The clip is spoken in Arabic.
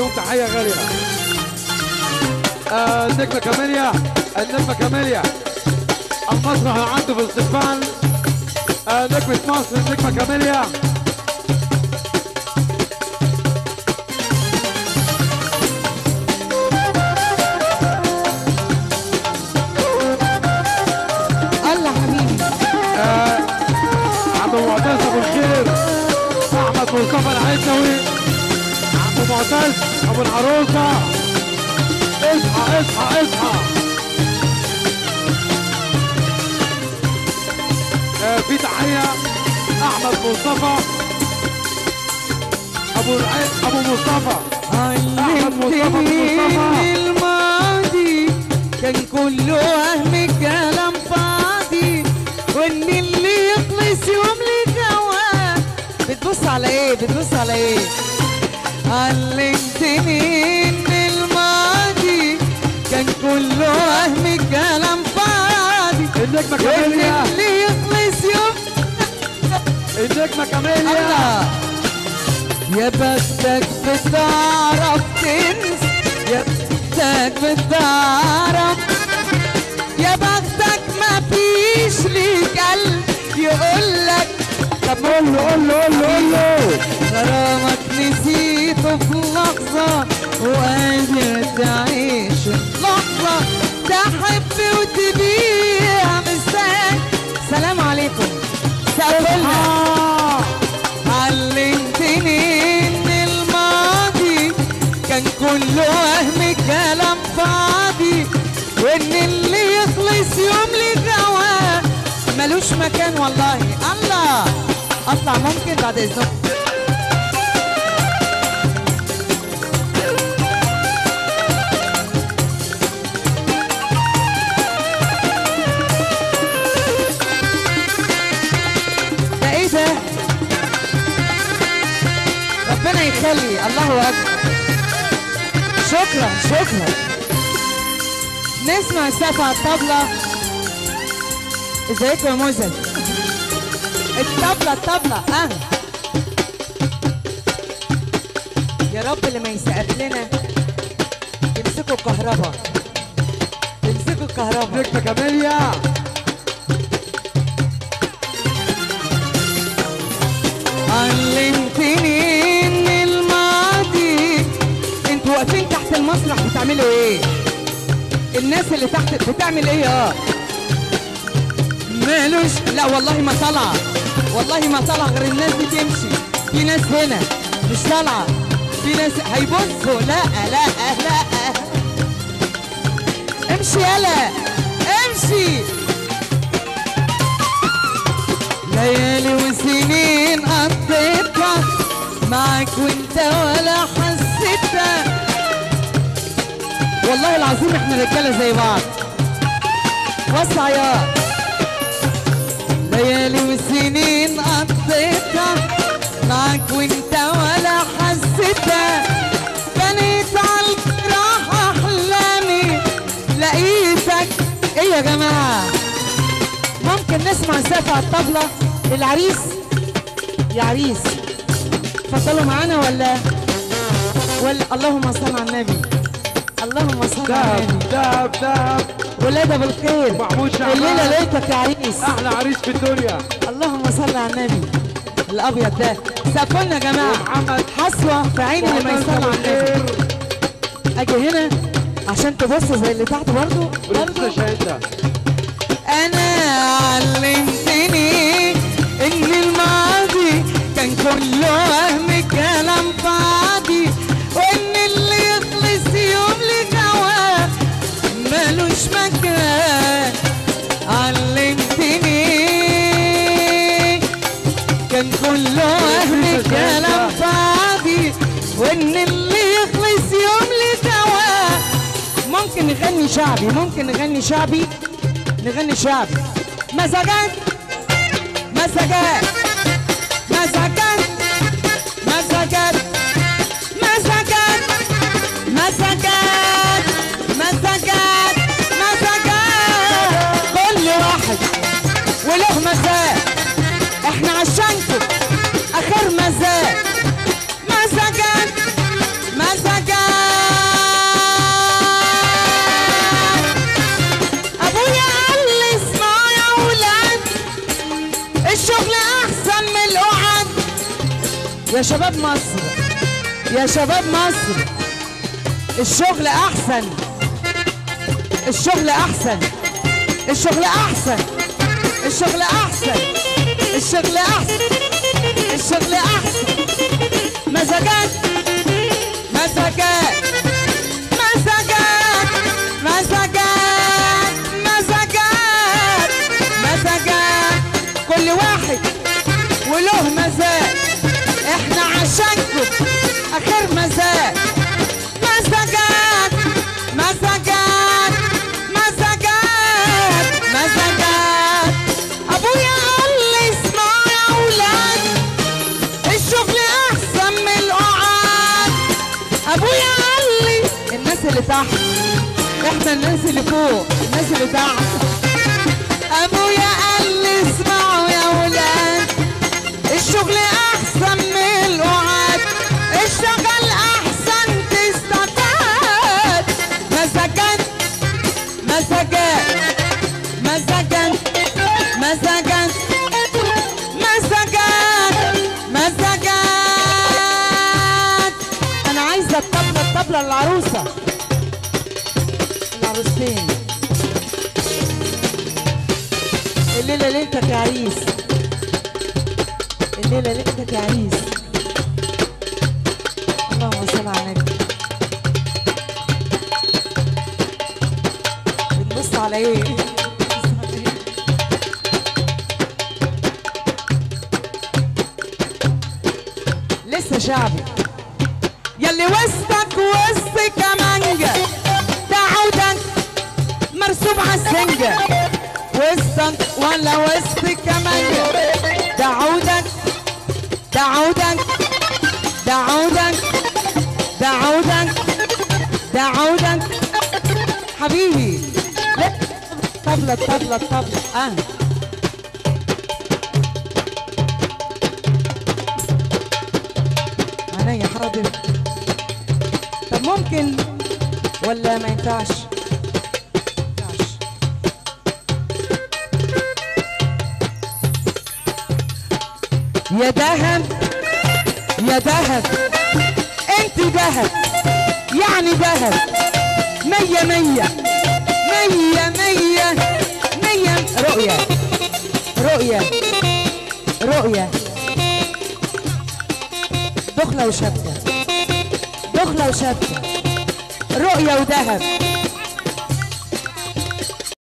لهم تحيه غاليه. النجمه كاميليا، النجمه كاميليا المسرح عنده في الاستقبال. نجمه مصر النجمه كاميليا. معتز ابو الخير، احمد مصطفى العيسوي، عمو معتز ابو العروسه. اصحى اصحى اصحى. في تحيه احمد مصطفى ابو مصطفى. احمد مصطفى الماضي كان كله وهم كلام فاضي، وان اللي يخلص يوم لي جواب. بتبص على ايه؟ بتبص على ايه؟ علمتني ان الماضي كان كله وهم كلام فاضي. النجمة كاميليا، وان اللي يخلص يوم. النجمة كاميليا. يا بختك بتعرف تنسى، يا بختك بتعرف، يا بختك ما فيش ليك قلب يقولك. طب قول له غرامك نسيته في لحظة وقادر تعيش اللحظة، تحب وتبيع مستاك. سلام عليكم. سأقولنا علمتني ان الماضي كان كله وهم كلام فاضي، وان اللي يخلص يوم لي جواب ملوش مكان. والله الله اطلع ممكن بعد اذنكم. ده ايه ده؟ ربنا يخلي. الله اكبر. شكرا شكرا. نسمع السقف على الطبلة. ازيكم يا موزن؟ الطبلة يا رب اللي ما يسقف لنا تمسكوا الكهرباء، تمسكوا الكهرباء. نجمة كاميليا. علمتني ان الماضي. انتوا واقفين تحت المسرح بتعملوا ايه؟ الناس اللي تحت بتعمل ايه؟ مالوش. لا والله ما طالعه، والله ما طالعه غير الناس دي تمشي. في ناس هنا مش طالعه، في ناس هيبصوا. لا لا لا امشي يلا امشي. ليالي وسنين قضيتها معاك وانت ولا حسيتها. والله العظيم احنا رجاله زي بعض. وسع يا ليالي وسنين قضيتها معاك وانت ولا حسيتها. بنيت على الجراح احلامي لقيتك. ايه يا جماعه؟ ممكن نسمع سقف على الطبله؟ العريس يا عريس اتفضلوا معانا ولا اللهم صل على النبي. اللهم صل على النبي. دهب ولاده بالخير. محمود شعبان الليله ليلتك يا عريس. احلى عريس في الدنيا. اللهم صل على النبي. الابيض ده سقفوا لنا يا جماعه. محمد حسوه في عين اللي ما يصلي على النبي. اجي هنا عشان تبص زي اللي تحت برضه. انا علمتني ان الماضي كان كله وهم كلام فاضي، وان اللي يخلص يوم لي جواب ملوش مكان. علمتني كان كله وهم كلام فاضي، وان اللي يخلص يوم لي جواب. ممكن نغني شعبي، ممكن نغني شعبي، نغني شعبي. مزاجات مزاجات مزاجات مزاجات مزاجات مزاجات مزاجات مزاجات. كل واحد وله مزاج، احنا عشانكم اخر مزاج. مزاجات مزاجات يا شباب مصر، يا شباب مصر، الشغل احسن، الشغل احسن، الشغل احسن، الشغل احسن، الشغل احسن، الشغل احسن. مزاجات مزاجات مزاجات مزاجات مزاجات مزاجات، كل واحد وله مزاج، احنا عشانكم اخر مزاج. مزاجات مزاجات مزاجات مزاجات. ابويا قال لي اسمعوا يا اولاد، الشغل احسن من القعاد. ابويا قال لي الناس اللي تحت، احنا الناس اللي فوق، الناس اللي تحت. ابويا قال لي اسمعوا يا اولاد، الشغل احسن من القعاد، اشتغل احسن تستفاد. مزاجات مزاجات مزاجات مزاجات مزاجات مزاجات. انا عايزه الطبله، الطبله للعروسه، العروستين. الليله ليلتك يا عريس، الليله ليلتك يا عريس. اللهم صل على النبي. بتبص على ايه؟ لسه شعبي. يلي وسطك وسط كمانجة، ده عودك مرسوم عالسنجة. وسطك ولا وسط كمانجة، ده عودك، ده عودك، ده عودك، ده عودك، ده عودك حبيبي. طبلة الطبلة الطبلة عينيا حاضر. طب ممكن ولا ما ينفعش؟ يا دهب يا دهب، انت دهب يعني دهب. مية مية مية مية مية. رؤية رؤية رؤية، دخلة وشبكة، دخلة وشبكة، رؤية ودهب.